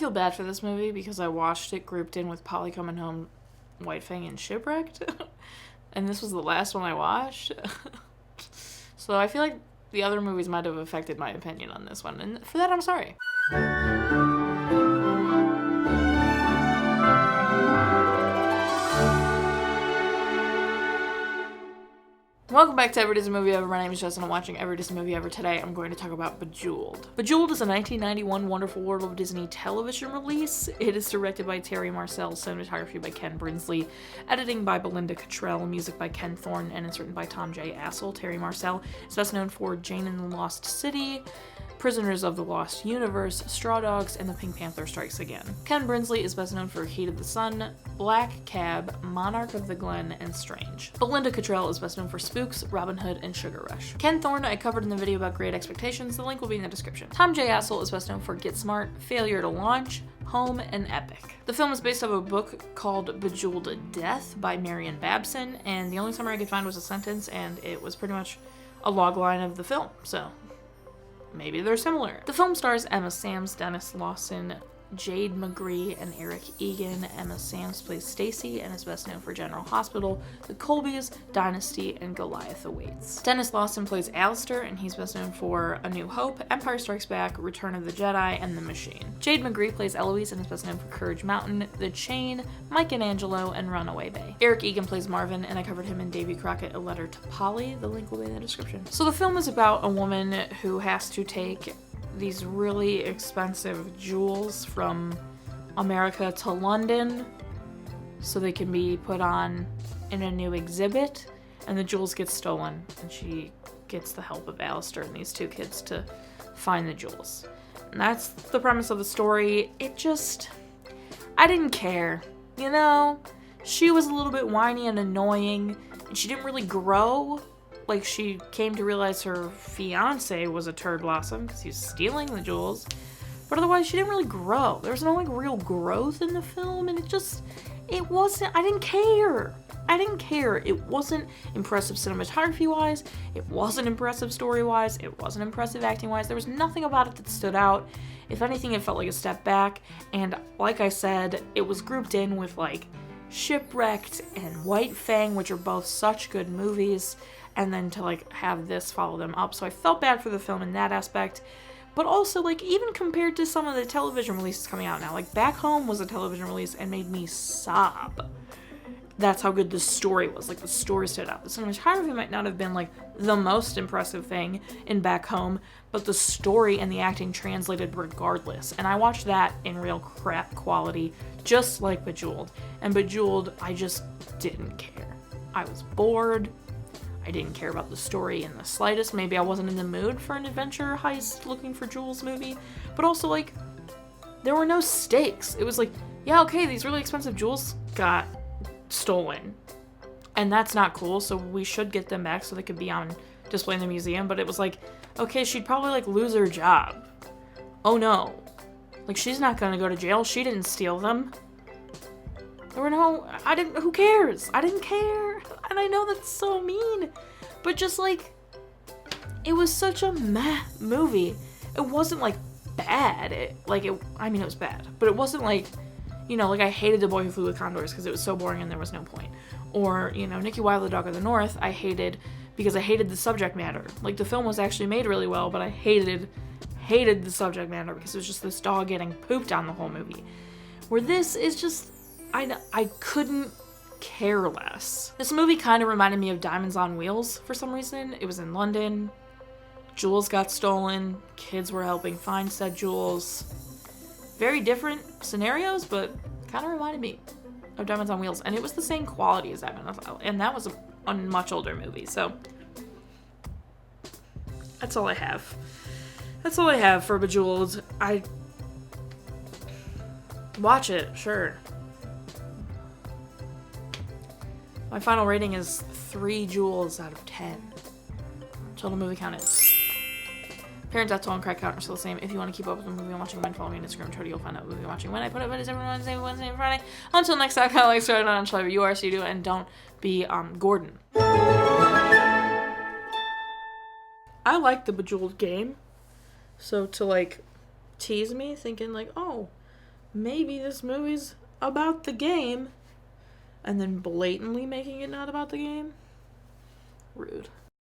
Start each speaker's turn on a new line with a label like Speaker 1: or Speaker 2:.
Speaker 1: feel bad for this movie because I watched it grouped in with Polly Coming Home, White Fang, and Shipwrecked. And this was the last one I watched. So I feel like the other movies might have affected my opinion on this one. And for that, I'm sorry. Welcome back to Every Disney Movie Ever. My name is Jess and I'm watching Every Disney Movie Ever. Today I'm going to talk about Bejewelled. Bejewelled is a 1991 Wonderful World of Disney television release. It is directed by Terry Marcel, cinematography by Ken Brinsley, editing by Belinda Cottrell, music by Ken Thorne, and it's written by Tom J Astle. Terry Marcel is best known for Jane and the Lost City, Prisoners of the Lost Universe, Straw Dogs, and The Pink Panther Strikes Again. Ken Brinsley is best known for Heat of the Sun, Black Cab, Monarch of the Glen, and Strange. Belinda Cottrell is best known for Spooks, Robin Hood, and Sugar Rush. Ken Thorne I covered in the video about Great Expectations, the link will be in the description. Tom J Astle is best known for Get Smart, Failure to Launch, Home, and Epic. The film is based off a book called Bejewelled to Death by Marion Babson, and the only summary I could find was a sentence, and it was pretty much a logline of the film, so maybe they're similar. The film stars Emma Samms, Dennis Lawson, Jade McGree, and Eric Egan. Emma Samms plays Stacy and is best known for General Hospital, The Colbys, Dynasty, and Goliath Awaits. Dennis Lawson plays Alistair, and he's best known for A New Hope, Empire Strikes Back, Return of the Jedi, and The Machine. Jade McGree plays Eloise and is best known for Courage Mountain, The Chain, Mike and Angelo, and Runaway Bay. Eric Egan plays Marvin, and I covered him in Davy Crockett, A Letter to Polly. The link will be in the description. So the film is about a woman who has to take these really expensive jewels from America to London so they can be put on in a new exhibit, and the jewels get stolen, and she gets the help of Alistair and these two kids to find the jewels. And that's the premise of the story. I didn't care, you know? She was a little bit whiny and annoying, and she didn't really grow. Like, she came to realize her fiance was a turd blossom because he was stealing the jewels. But otherwise, she didn't really grow. There was no, real growth in the film, and it wasn't, I didn't care. It wasn't impressive cinematography-wise. It wasn't impressive story-wise. It wasn't impressive acting-wise. There was nothing about it that stood out. If anything, it felt like a step back. And like I said, it was grouped in with, like, Shipwrecked and White Fang, which are both such good movies. And then to, like, have this follow them up. So I felt bad for the film in that aspect. But also, like, even compared to some of the television releases coming out now, like, Back Home was a television release and made me sob. That's how good the story was. Like, the story stood out. The cinematography might not have been, like, the most impressive thing in Back Home, but the story and the acting translated regardless. And I watched that in real crap quality, just like Bejewelled. And Bejewelled, I just didn't care. I was bored. I didn't care about the story in the slightest. Maybe I wasn't in the mood for an adventure heist looking for jewels movie. But also, like, there were no stakes. It was like, yeah, okay, these really expensive jewels got stolen. And that's not cool, so we should get them back so they could be on display in the museum. But it was like, okay, she'd probably, like, lose her job. Oh no. Like, she's not gonna go to jail. She didn't steal them. There were no, who cares? I didn't care. And I know that's so mean, but just, like, it was such a meh movie. It wasn't, like, bad. It was bad, but it wasn't, like, you know, like, I hated The Boy Who Flew with Condors because it was so boring and there was no point. Or, you know, Nicky Wilde, The Dog of the North, I hated because I hated the subject matter. Like, the film was actually made really well, but I hated the subject matter because it was just this dog getting pooped on the whole movie. Where this is just, I couldn't care less. This movie kind of reminded me of Diamonds on Wheels for some reason. It was in London. Jewels got stolen. Kids were helping find said jewels. Very different scenarios, but kind of reminded me of Diamonds on Wheels. And it was the same quality as Diamonds on Wheels. And that was a much older movie, so that's all I have. That's all I have for Bejewelled. I watch it, sure. My final rating is 3 jewels out of 10. Total movie count is. Parents at and crack count are still the same. If you want to keep up with the movie I'm watching when, follow me on Instagram, Twitter, you'll find out what movie I'm watching when. I put up videos every Wednesday and Friday. Until next time, kind of like started on whatever you are, so you do it, and don't be Gordon. I like the Bejewelled game. So to, like, tease me, thinking, like, oh, maybe this movie's about the game and then blatantly making it not about the game. Rude.